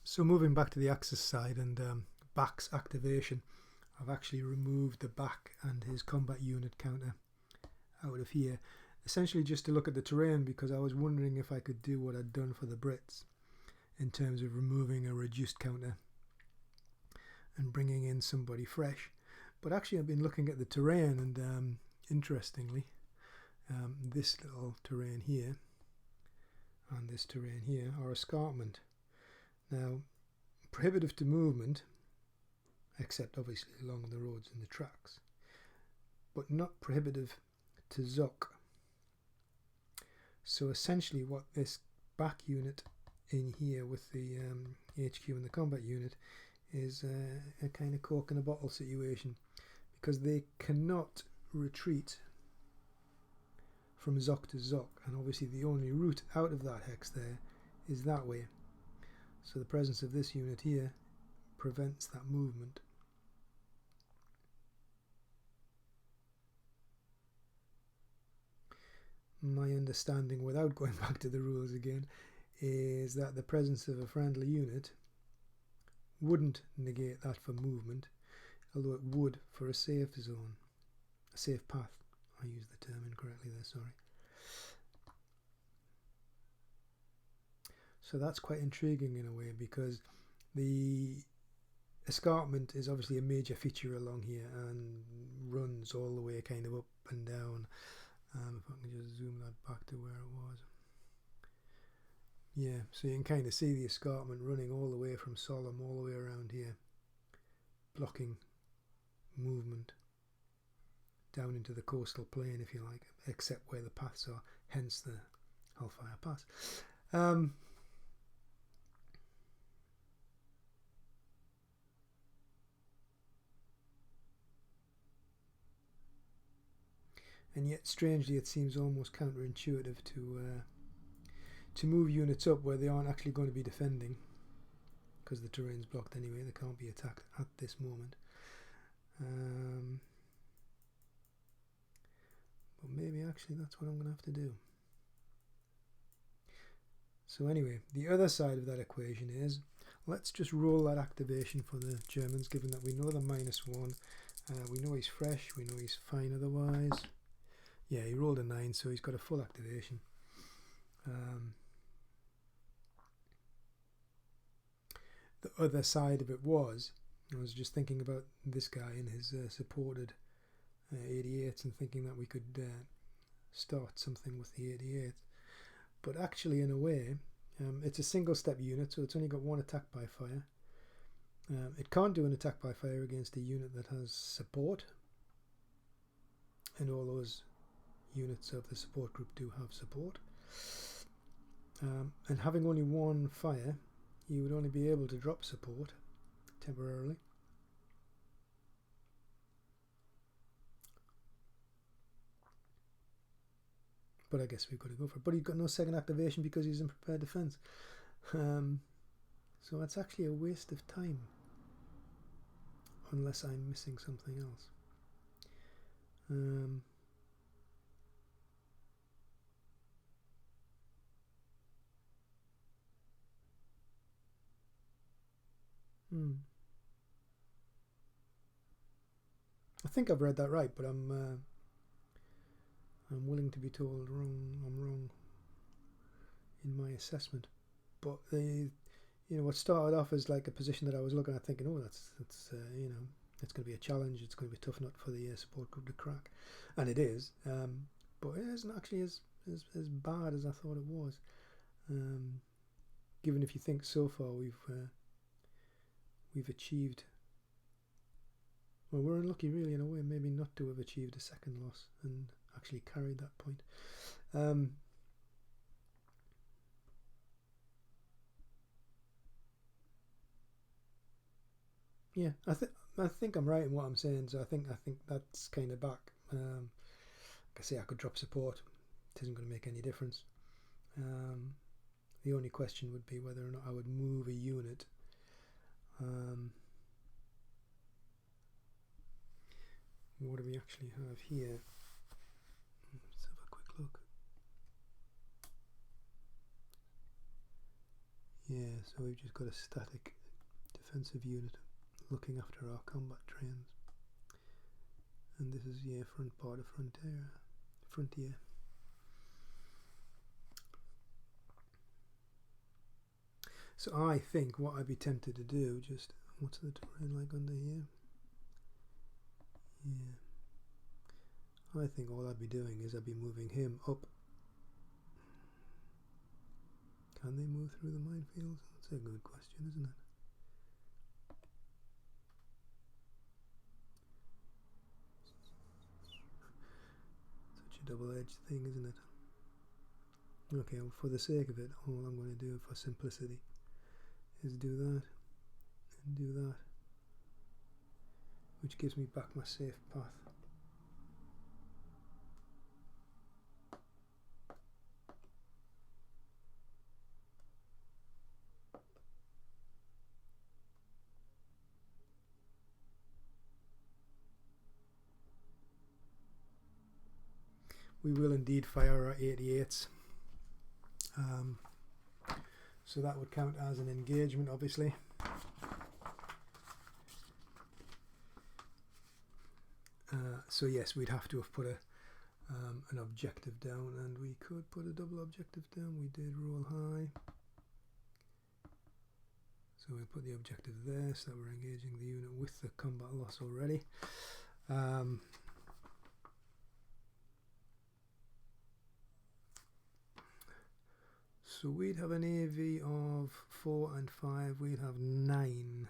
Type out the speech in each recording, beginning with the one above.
So moving back to the Axis side and Bach's activation, I've actually removed the Bach and his combat unit counter out of here, essentially just to look at the terrain, because I was wondering if I could do what I'd done for the Brits in terms of removing a reduced counter and bringing in somebody fresh. But actually I've been looking at the terrain, and interestingly, this little terrain here and this terrain here are escarpment. Now, prohibitive to movement, except obviously along the roads and the tracks, but not prohibitive to zoc. So essentially what this back unit in here with the HQ and the combat unit is a kind of cork in a bottle situation, because they cannot retreat from zoc to zoc, and obviously the only route out of that hex there is that way. So the presence of this unit here prevents that movement. My understanding, without going back to the rules again, is that the presence of a friendly unit wouldn't negate that for movement, although it would for a safe zone, a safe path. I used the term incorrectly there, sorry. So that's quite intriguing in a way, because the escarpment is obviously a major feature along here and runs all the way kind of up and down. If I can just zoom that back to where it was. Yeah, so you can kind of see the escarpment running all the way from Solemn all the way around here, blocking movement down into the coastal plain, if you like, except where the paths are, hence the Hellfire Pass. And yet, strangely, it seems almost counterintuitive to move units up where they aren't actually going to be defending, because the terrain's blocked anyway. They can't be attacked at this moment. But maybe actually that's what I'm going to have to do. So anyway, the other side of that equation is, let's just roll that activation for the Germans, given that we know the -1. We know he's fresh, we know he's fine otherwise. Yeah, he rolled a 9, so he's got a full activation. The other side of it was, I was just thinking about this guy and his supported 88s, and thinking that we could start something with the 88. But actually, in a way, it's a single step unit, so it's only got one attack by fire. It can't do an attack by fire against a unit that has support, and all those units of the support group do have support. And having only one fire, you would only be able to drop support temporarily. But I guess we've got to go for it. But he's got no second activation because he's in prepared defense. So that's actually a waste of time, unless I'm missing something else. I think I've read that right, but I'm willing to be told wrong. I'm wrong in my assessment. But what started off as like a position that I was looking at, thinking, oh, that's it's going to be a challenge. It's going to be a tough nut for the support group to crack, and it is. But it isn't actually as bad as I thought it was. Given if you think so far we've achieved. Well, we're unlucky really in a way, maybe not to have achieved a second loss and actually carried that point. Yeah, I think I'm right in what I'm saying. So I think that's kind of back. Like I say, I could drop support. It isn't going to make any difference. The only question would be whether or not I would move a unit. What do we actually have here? Let's have a quick look. Yeah, so we've just got a static defensive unit looking after our combat trains. And this is, yeah, front part of frontier. So I think what I'd be tempted to do, just, what's the terrain like under here? Yeah. I think all I'd be doing is I'd be moving him up. Can they move through the minefields? That's a good question, isn't it? Such a double-edged thing, isn't it? Okay, well, for the sake of it, all I'm going to do for simplicity is do that and do that, which gives me back my safe path. We will indeed fire our 88s. So that would count as an engagement, obviously. So yes, we'd have to have put an objective down, and we could put a double objective down. We did roll high. So we'll put the objective there, so that we're engaging the unit with the combat loss already. So we'd have an AV of 4 and 5, we'd have 9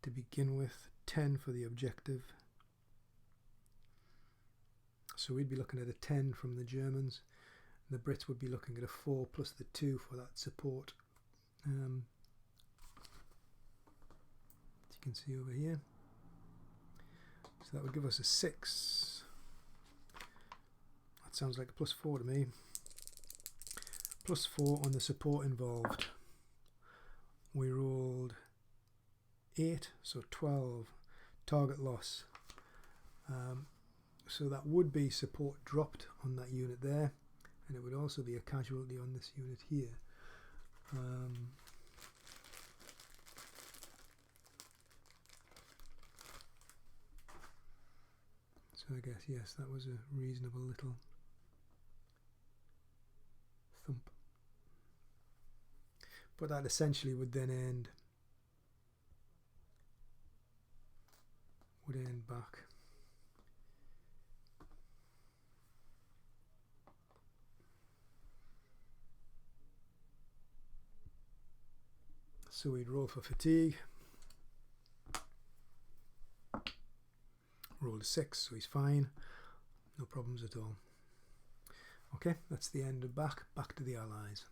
to begin with, 10 for the objective. So we'd be looking at a 10 from the Germans. The Brits would be looking at a 4 plus the 2 for that support. As you can see over here. So that would give us a 6. That sounds like a +4 to me. +4 on the support involved. We rolled 8, so 12 target loss. So that would be support dropped on that unit there, and it would also be a casualty on this unit here. So I guess, yes, that was a reasonable little thump. But that essentially would then end back. So we'd roll for fatigue. Rolled a 6, so he's fine. No problems at all. Okay, that's the end of Bach. Back to the Allies.